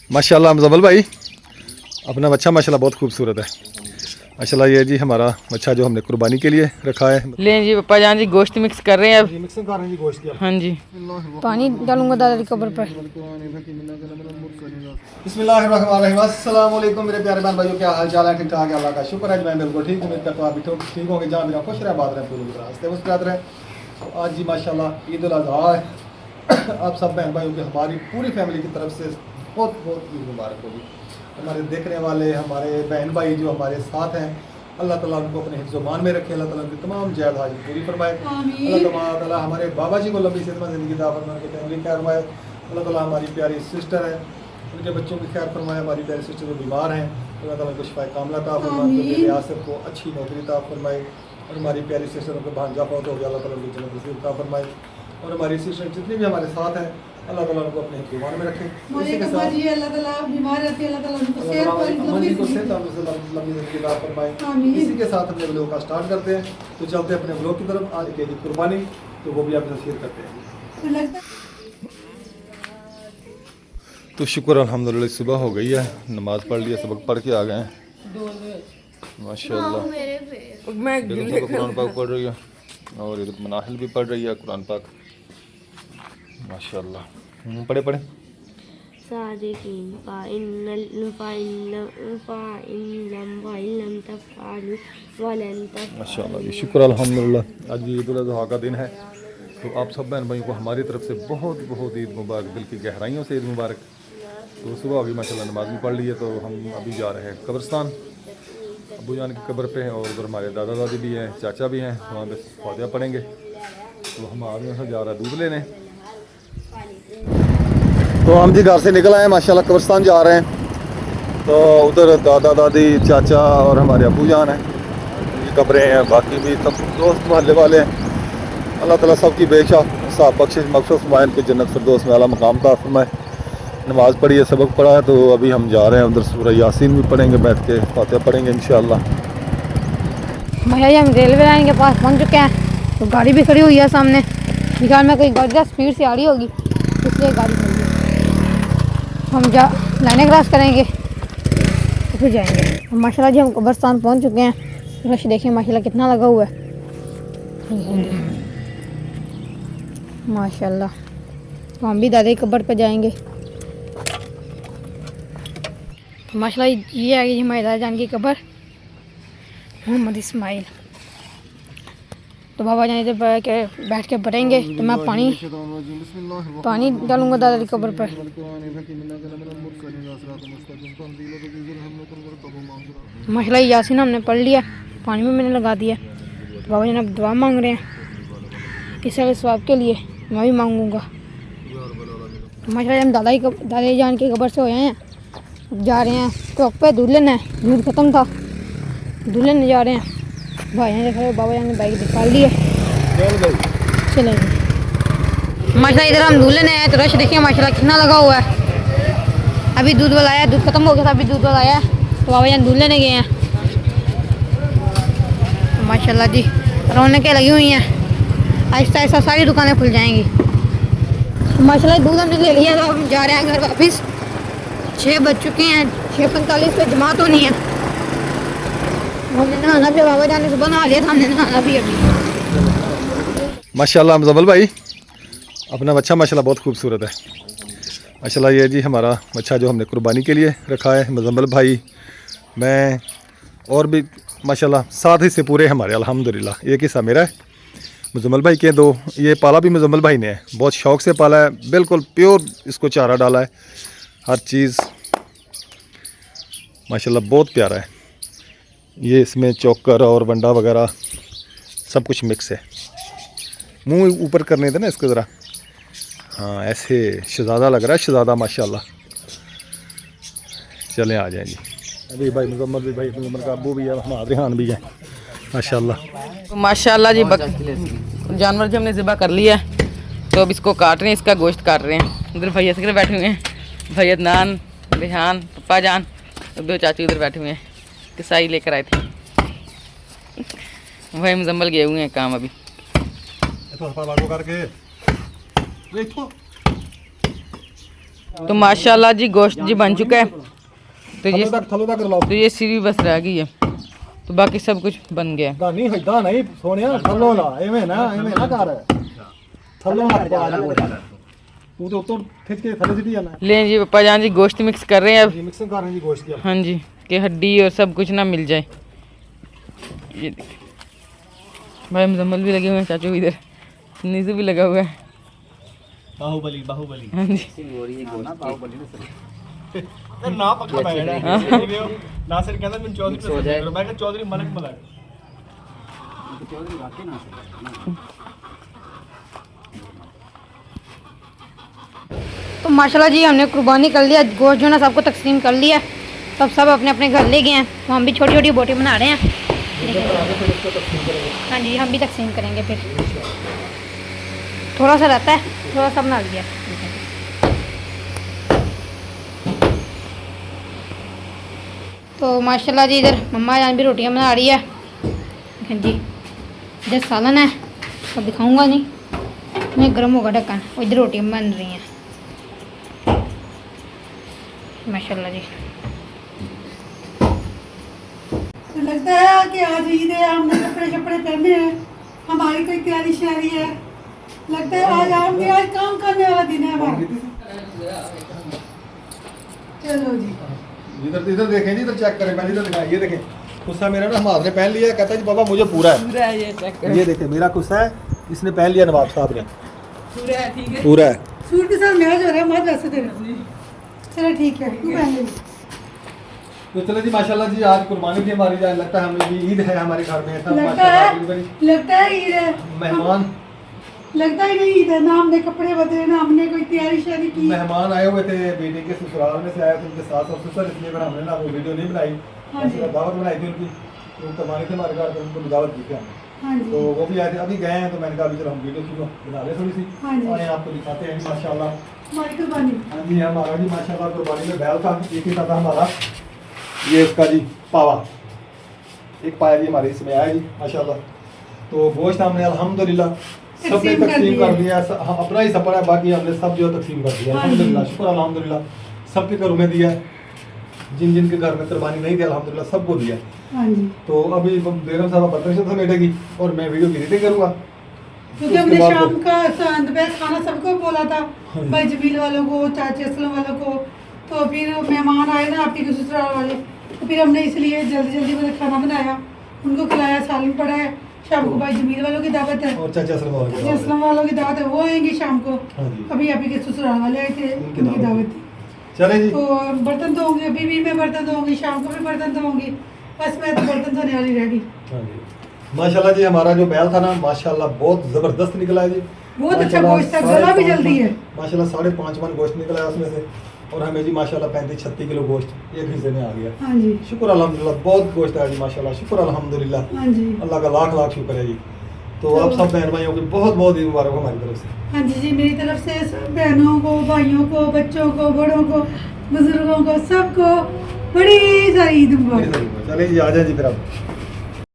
माशाल्लाह मुज़म्मिल भाई अपना बच्चा माशाल्लाह बहुत खूबसूरत है माशाल्लाह। ये जी हमारा बच्चा जो हमने कुर्बानी के लिए रखा है। ले जी पापा जान जी गोश्त मिक्स कर रहे हैं अब। मिक्सिंग कर रहे हैं जी गोश्त की। हाँ जी पानी डालूंगा दादा की कब्र पर। बिस्मिल्लाहिर्रहमानिर्रहीम। अस्सलाम वालेकुम मेरे प्यारे बहन भाइयों, क्या हाल चाल है? ठीक ठाक है, अल्लाह का शुक्र है। मैं बिल्कुल ठीक हूँ, उम्मीद करता हूँ आप भी ठीक होंगे। जहाँ मेरा खुश रहे, बात रहे, पूरी रास्ते मुस्कुराते रहे। आज जी माशाल्लाह ईद उल अज़हा है। आप सब बहन भाइयों की हमारी पूरी फैमिली की तरफ से बहुत बहुत ईद मुबारक होगी। हमारे देखने वाले हमारे बहन भाई जो हमारे साथ हैं, अल्लाह ताला उनको अपने हिफ्ज़-ओ-मान में रखे। अल्लाह ताला उनकी तमाम जायद हाजिर पूरी फरमाए। अल्लाह ताला हमारे बाबा जी को लंबी सेहतमंद ज़िंदगी अता फरमाए, उनकी फैमिली खैर फरमाए। अल्लाह ताला हमारी प्यारी सिस्टर है, उनके बच्चों की खैर फरमाए। हमारी प्यारी सिस्टर जो बीमार हैं, अल्लाह ताला उनको शिफाए कामिला अता फरमाए, उनके आसिफ को अच्छी नौकरी अता फरमाए। और हमारी प्यारी सिस्टर उनको भांजा फौत हो गया, अल्लाह ताला उनकी जन्नत नसीब अता फरमाए। और हमारी सिस्टर जितनी भी हमारे साथ हैं, अल्लाह ताला उनको अपने हिफ्ज़-ओ-मान में रखे। इसी के साथ अल्लाह ताला बीमार रहती है, अल्लाह ताला उनको इसी के साथ अपने ब्लॉग का स्टार्ट करते हैं। तो चलते हैं अपने ब्लॉग की तरफ। आज की कुर्बानी तो वो भी आपके साथ शेयर करते हैं। तो शुक्र अल्हम्दुलिल्लाह सुबह हो गई है, नमाज़ पढ़ लिया, सबक पढ़ के आ गए हैं माशाल्लाह। मैं कुरान पाक पढ़ रही है और इधर मनाहिल भी पढ़ रही है कुरान पाक माशाल्लाह। पढ़े पढ़े सादिकीन माशाल्लाह जी, शुक्र अल्हम्दुलिल्लाह। आज ईद उल अज़हा का दिन है, तो आप सब बहन भाइयों को हमारी तरफ से बहुत बहुत ईद मुबारक, दिल की गहराइयों से ईद मुबारक। तो सुबह अभी माशाल्लाह नमाज भी पढ़ ली है, तो हम अभी जा रहे हैं कब्रिस्तान अबू जान की कब्र पे हैं। और उधर हमारे दादा दादी भी हैं, चाचा भी हैं, वहाँ पे फातिहा पढ़ेंगे। तो हम आदमी से जा रहे हैं दूध लेने। तो हम जी घर से निकल आए माशाल्लाह, कब्रिस्तान जा रहे हैं। तो उधर दादा दादी चाचा और हमारे अबू जान हैं, उनकी कब्रें हैं। बाकी भी सब दोस्त मोहल्ले वाले हैं। अल्लाह ताला सबकी बेशक साफ बख्शिश मकसद फरमाए, उनके जन्नत फिरदौस में आला मकाम का फरमाए। नमाज़ पढ़ी है, सबक पढ़ा है, तो अभी हम जा रहे हैं उधर सूरह यासीन भी पढ़ेंगे, बैठ के फातिहा पढ़ेंगे इंशाअल्लाह। भैया हम रेलवे लाइन के पास पहुंच चुके हैं। तो गाड़ी भी खड़ी हुई है सामने, निकाल में कोई गाड़ी स्पीड से आ रही होगी, इसलिए गाड़ी खड़ी है। हम लाइनें क्रॉस करेंगे तो फिर जाएंगे। माशाल्लाह जी हम कब्रिस्तान पहुंच चुके हैं। रश देखिए माशाल्लाह कितना लगा हुआ है माशाल्लाह। तो हम भी दादा की कब्र पे जाएंगे। तो माशाल्लाह ये आ गई हमारे दादा जान की कब्र, मोहम्मद इस्माइल। तो बाबा जान इधर बैठ के पढ़ेंगे। तो मैं पानी डालूंगा दादा की कब्र पर। माशाल्लाह यासीन हमने पढ़ लिया, पानी में मैंने लगा दिया। तो बाबा जान अब दुआ मांग रहे हैं, किसी के स्वाब के लिए मैं भी मांगूंगा। तो माशाल्लाह हम दादा जान की कब्र से हो हैं, जा रहे हैं चौक पे दूध लेना है। दूध ख़त्म था, दूध लेने जा रहे हैं। भाई ने देखा बाबा जान ने बाइक निकाल ली है, चले गए। माशाल्लाह इधर हम दूध लेने आए, तो रश देखिए माशाल्लाह कितना लगा हुआ है। अभी दूध वाला आया, दूध ख़त्म हो गया था, अभी दूध वाला आया, तो बाबा जान दूध लेने गए हैं। माशाल्लाह जी रौनकें लगी हुई हैं, आहिस्ता आहिस्ता सारी दुकानें खुल जाएंगी। माशाल्लाह दूध हमने ले लिया, तो हम जा रहे हैं घर वापस। 6 बज चुके हैं, 6:45 पे जमात होनी है। हमने नहाना भी, बाबा जान ने सुबह नहा लिया था, हमने नहाना भी अभी। माशाल्लाह मुज़म्मिल भाई अपना बच्चा माशाल्लाह बहुत खूबसूरत है माशाल्लाह। ये जी हमारा बच्चा जो हमने कुर्बानी के लिए रखा है, मुज़म्मिल भाई, मैं और भी माशाल्लाह 7 हिस्से पूरे हमारे अल्हम्दुलिल्लाह। एक हिस्सा मेरा है, मुज़म्मिल भाई के 2। ये पाला भी मुज़म्मिल भाई ने है, बहुत शौक़ से पाला है, बिल्कुल प्योर इसको चारा डाला है, हर चीज़ माशाल्लाह बहुत प्यारा है। ये इसमें चोकर और वंडा वगैरह सब कुछ मिक्स है। मुंह ऊपर करने थे ना इसको ज़रा, हाँ ऐसे शहज़ादा लग रहा है, शहज़ादा माशाल्लाह। चलें आ जाएं जी। अभी भाई मुज़म्मिल भी, भाई मुज़म्मिल का अबू भी है, हमारा रिहान भी है माशाल्लाह। तो माशाल्लाह जी जानवर जो हमने ज़िबा कर लिया है, तो अब इसको काट रहे हैं, इसका गोश्त काट रहे हैं। इधर भैया से बैठे हुए हैं, भैया नान, रिहान, पप्पा जान, 2 चाचू इधर बैठे हुए हैं, किसाई लेकर आए थे। भाई मुज़म्मिल गए हुए हैं काम अभी। तो माशाल्लाह जी गोश्त जी बन चुका है। तो ये थलो तक लो तो ये सीरी बस रह गई है, तो बाकी सब कुछ बन गया है। दानी हिदा नहीं सोनिया थलो ला एवें ना कर थलो हाथ पा तू तो खिंच के थले सीधी जाना लें जी पप्पा जान जी गोश्त मिक्स कर रहे हैं अब। ये मिक्सिंग कर रहे हैं जी गोश्त की। हाँ जी, कि हड्डी और सब कुछ ना मिल जाए। ये देखिए भाई मुजम्मल भी लगे हुए हैं, चाचू इधर नीजू भी लगा हुआ है। बाहुबली हाँ जी ना पक्का बैठा है नासिर कहता मैं चौधरी मैं चौधरी मलक मलक तो माशाल्लाह जी हमने कुर्बानी कर लिया, गोश्त जो है ना सबको तकसीम कर लिया। तब सब अपने अपने घर ले गए हैं, तो हम भी छोटी छोटी बोटी बना रहे हैं। हाँ जी हम भी तकसीम करेंगे फिर, थोड़ा सा रहता है, थोड़ा सा बना लिया। तो माशाल्लाह जी इधर मम्मा जान भी रोटियां बना रही है। हाँ जी इधर सालन है, अब दिखाऊंगा नहीं, मैं गर्म होगा ढक्कन। और इधर रोटियां बन रही हैं माशाल्लाह जी। तो लगता है कि आज ईद है, हमने कपड़े शपड़े पहने हैं, हमारी कोई तैयारी शैयारी है। लगता है आज हमने आज काम करने वाला दिन है हमारा। चलो जी इधर देखें जी, इधर चेक करें, पहले इधर दिखाएं। ये देखें कुस्सा मेरा ना हम हाथ ने पहन लिया है, कहता है जी पापा मुझे पूरा है। ये देखें मेरा कुस्सा है, इसने पहन लिया नवाब साहब ने पूरा है। सूट के साथ मैच हो रहा है, मत वैसे तेरा। चलो ठीक है, तू पहन ले। तो चलो जी माशाल्लाह जी आज कुर्बानी थी हमारी, जान लगता है हमें भी ईद है हमारे घर में। सब लगता है ईद है, मेहमान लगता ही नहीं ईद है ना। हमने कपड़े बदले ना हमने कोई तैयारी शैयारी की। मेहमान आए हुए थे, बेटे के ससुराल में से आए थे, उनके सास और ससुर, इसलिए फिर हमने ना वो वीडियो नहीं बनाई। दावत बनाई थी उनकी, तो कुर्बानी थी हमारे घर, तो उनको दावत दी थी हमने। हाँ जी तो वो भी आए थे, अभी गए हैं, तो मैंने कहा अभी चलो हम वीडियो क्यों बना ले थोड़ी सी हाँ जी। और आपको दिखाते हैं माशाल्लाह। हमारी कुर्बानी। हाँ जी हमारा जी माशाल्लाह कुर्बानी में बैल था, एक ही था हमारा। ये इसका जी पावा, एक पाया जी हमारे इसमें आया जी माशाल्लाह। तो गोश्त हमने अल्हम्दुलिल्लाह सबने तकसीम कर दिया। हाँ अपना ही सपना है, बाकी हमने सब जो तकसीम कर दिया अल्हम्दुलिल्लाह, शुक्र अल्हम्दुलिल्लाह। सबके घरों में दिया, जिन जिन के घर में कुर्बानी नहीं थी अल्हम्दुलिल्लाह सबको दिया। हाँ जी तो अभी बेगम साहब बर्तन से समेटेगी और मैं वीडियो की एडिटिंग करूँगा। क्योंकि हमने शाम का दोपहर खाना सबको बोला था, भाई जमील वालों को, चाची असलम वालों को। तो फिर मेहमान आए ना आपके ससुराल वाले, तो फिर हमने इसलिए जल्दी जल्दी में खाना बनाया, उनको खिलाया, सालन पड़ा है। शाम को भाई जमील वालों की दावत है और चाचा असलम वालों की दावत है, वो आएंगे शाम को। हाँ जी। अभी आप के ससुराल वाले आए थे, उनकी दावत थी। चले जी तो बर्तन धोऊंगी, अभी भी मैं बर्तन धोऊंगी, शाम को भी बर्तन धोऊंगी। बस मैं तो बर्तन धोने वाली रेडी। हाँ जी माशाल्लाह जी हमारा जो बैल था ना माशाल्लाह बहुत ज़बरदस्त निकला है जी। बहुत अच्छा गोश्त है, गला भी जल्दी है माशाल्लाह 5.5 मन गोश्त निकला है उसमें से। और हमें जी माशाल्लाह 35-36 किलो गोश्त एक हिस्से में आ गया। हाँ जी शुक्र अल्हम्दुलिल्लाह, बहुत गोश्त है जी माशाल्लाह, शुक्र अल्हम्दुलिल्लाह। हाँ जी अल्लाह का लाख लाख शुक्र है जी। तो आप सब बहन भाइयों की बहुत बहुत ईद मुबारक हो हमारी तरफ से। हाँ जी मेरी तरफ से सब बहनों को, भाइयों को, बच्चों को, बड़ों को, बुजुर्गों को, सबको बड़ी सारी ईद मुबारक। चलिए जी आ जाए जी फिर अब